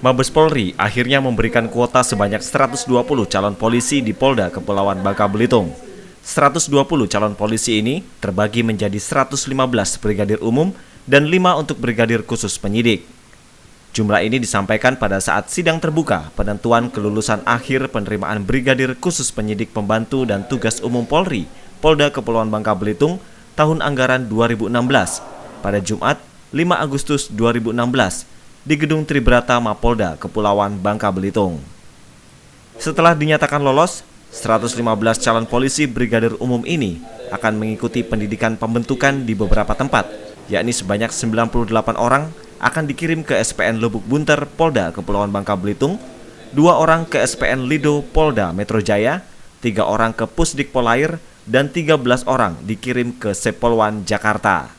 Mabes Polri akhirnya memberikan kuota sebanyak 120 calon polisi di Polda Kepulauan Bangka Belitung. 120 calon polisi ini terbagi menjadi 115 brigadir umum dan 5 untuk brigadir khusus penyidik. Jumlah ini disampaikan pada saat sidang terbuka penentuan kelulusan akhir penerimaan brigadir khusus penyidik pembantu dan tugas umum Polri, Polda Kepulauan Bangka Belitung tahun anggaran 2016 pada Jumat 5 Agustus 2016 di Gedung Tribrata Mapolda Kepulauan Bangka Belitung. Setelah dinyatakan lolos, 115 calon polisi brigadir umum ini akan mengikuti pendidikan pembentukan di beberapa tempat, yakni sebanyak 98 orang akan dikirim ke SPN Lubuk Bunter Polda Kepulauan Bangka Belitung, 2 orang ke SPN Lido Polda Metro Jaya, 3 orang ke Pusdik Polair, dan 13 orang dikirim ke Sepolwan Jakarta.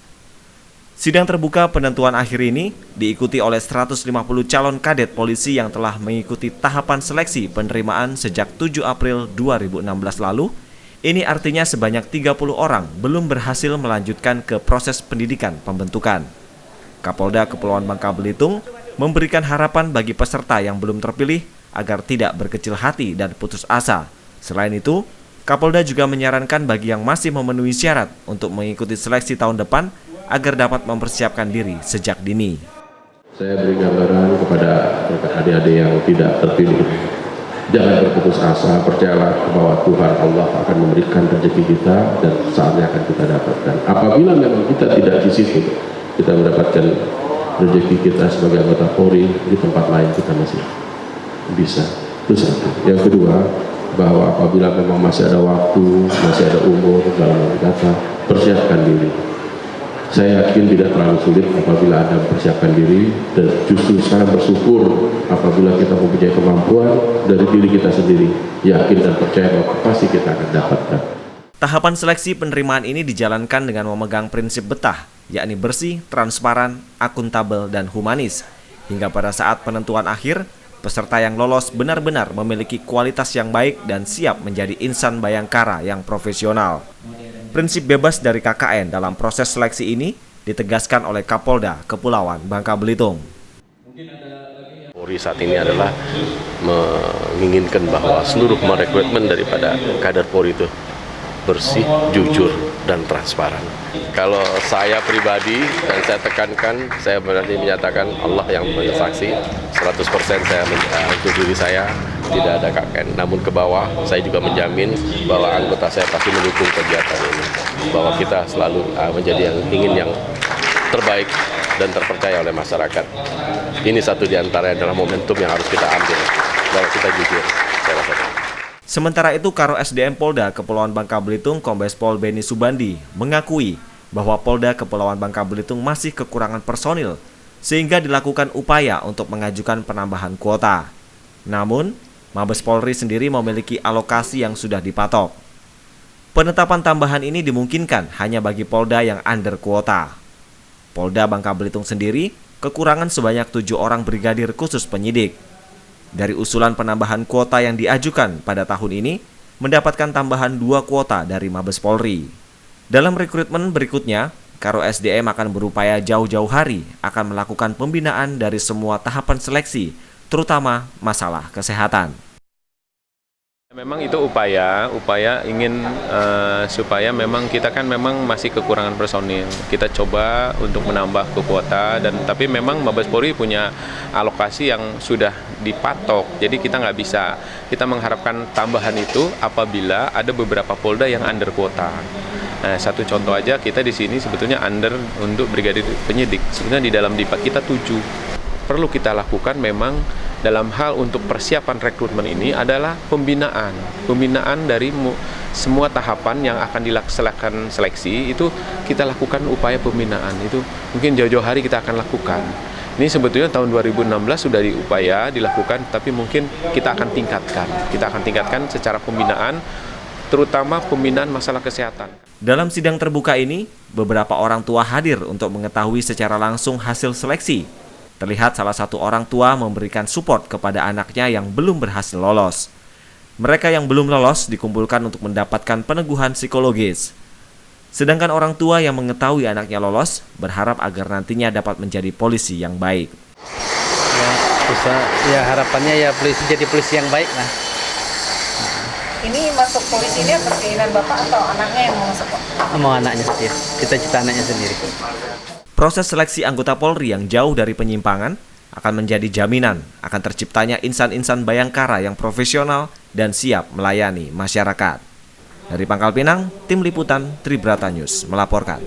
Sidang terbuka penentuan akhir ini diikuti oleh 150 calon kadet polisi yang telah mengikuti tahapan seleksi penerimaan sejak 7 April 2016 lalu. Ini artinya sebanyak 30 orang belum berhasil melanjutkan ke proses pendidikan pembentukan. Kapolda Kepulauan Bangka Belitung memberikan harapan bagi peserta yang belum terpilih agar tidak berkecil hati dan putus asa. Selain itu, Kapolda juga menyarankan bagi yang masih memenuhi syarat untuk mengikuti seleksi tahun depan agar dapat mempersiapkan diri sejak dini. Saya beri gambaran kepada adik-adik yang tidak terpilih. Jangan berputus asa, percayalah bahwa Tuhan Allah akan memberikan rezeki kita dan saatnya akan kita dapatkan. Apabila memang kita tidak di situ, kita mendapatkan rezeki kita sebagai anggota Polri, di tempat lain kita masih bisa. Itu satu. Yang kedua, bahwa apabila memang masih ada waktu, masih ada umur dalam kata, persiapkan diri. Saya yakin tidak terlalu sulit apabila Anda mempersiapkan diri, dan justru sangat bersyukur apabila kita mempunyai kemampuan dari diri kita sendiri, yakin dan percaya bahwa pasti kita akan dapatkan. Tahapan seleksi penerimaan ini dijalankan dengan memegang prinsip betah, yakni bersih, transparan, akuntabel, dan humanis. Hingga pada saat penentuan akhir, peserta yang lolos benar-benar memiliki kualitas yang baik dan siap menjadi insan bayangkara yang profesional. Prinsip bebas dari KKN dalam proses seleksi ini ditegaskan oleh Kapolda Kepulauan Bangka Belitung. Polri saat ini adalah menginginkan bahwa seluruh merekrutmen daripada kader Polri itu bersih, jujur, dan transparan. Kalau saya pribadi dan saya tekankan, saya berani menyatakan Allah yang bersaksi 100% saya untuk diri saya tidak ada KKN. Namun ke bawah saya juga menjamin bahwa anggota saya pasti mendukung kegiatan ini. Bahwa kita selalu menjadi yang ingin yang terbaik dan terpercaya oleh masyarakat. Ini satu di antara adalah momentum yang harus kita ambil bahwa kita jujur. Saya rasa. Sementara itu, Karo SDM Polda Kepulauan Bangka Belitung Kombes Pol Beni Subandi mengakui bahwa Polda Kepulauan Bangka Belitung masih kekurangan personil sehingga dilakukan upaya untuk mengajukan penambahan kuota. Namun, Mabes Polri sendiri memiliki alokasi yang sudah dipatok. Penetapan tambahan ini dimungkinkan hanya bagi Polda yang under kuota. Polda Bangka Belitung sendiri kekurangan sebanyak 7 orang brigadir khusus penyidik. Dari usulan penambahan kuota yang diajukan pada tahun ini, mendapatkan tambahan 2 kuota dari Mabes Polri. Dalam rekrutmen berikutnya, Karo SDM akan berupaya jauh-jauh hari akan melakukan pembinaan dari semua tahapan seleksi, terutama masalah kesehatan. Memang itu upaya ingin supaya memang kita kan memang masih kekurangan personil. Kita coba untuk menambah ke kuota tapi memang Mabes Polri punya alokasi yang sudah dipatok. Jadi kita nggak bisa. Kita mengharapkan tambahan itu apabila ada beberapa Polda yang under kuota. Nah, satu contoh aja kita di sini sebetulnya under untuk brigadir penyidik. Sebenarnya di dalam DIPA kita 7. Perlu kita lakukan memang dalam hal untuk persiapan rekrutmen ini adalah pembinaan dari semua tahapan yang akan dilaksanakan seleksi itu kita lakukan upaya pembinaan itu mungkin jauh-jauh hari kita akan lakukan. Ini sebetulnya tahun 2016 sudah dilakukan, tapi mungkin kita akan tingkatkan secara pembinaan, terutama pembinaan masalah kesehatan. Dalam sidang terbuka ini, beberapa orang tua hadir untuk mengetahui secara langsung hasil seleksi. Terlihat salah satu orang tua memberikan support kepada anaknya yang belum berhasil lolos. Mereka yang belum lolos dikumpulkan untuk mendapatkan peneguhan psikologis. Sedangkan orang tua yang mengetahui anaknya lolos berharap agar nantinya dapat menjadi polisi yang baik. Bisa ya harapannya ya polisi jadi polisi yang baik lah. Ini masuk polisi ini atas keinginan Bapak atau anaknya yang mau masuk, Pak? Mau anaknya sendiri, cita-cita anaknya sendiri. Proses seleksi anggota Polri yang jauh dari penyimpangan akan menjadi jaminan akan terciptanya insan-insan Bayangkara yang profesional dan siap melayani masyarakat. Dari Pangkal Pinang, Tim Liputan Tribrata News melaporkan.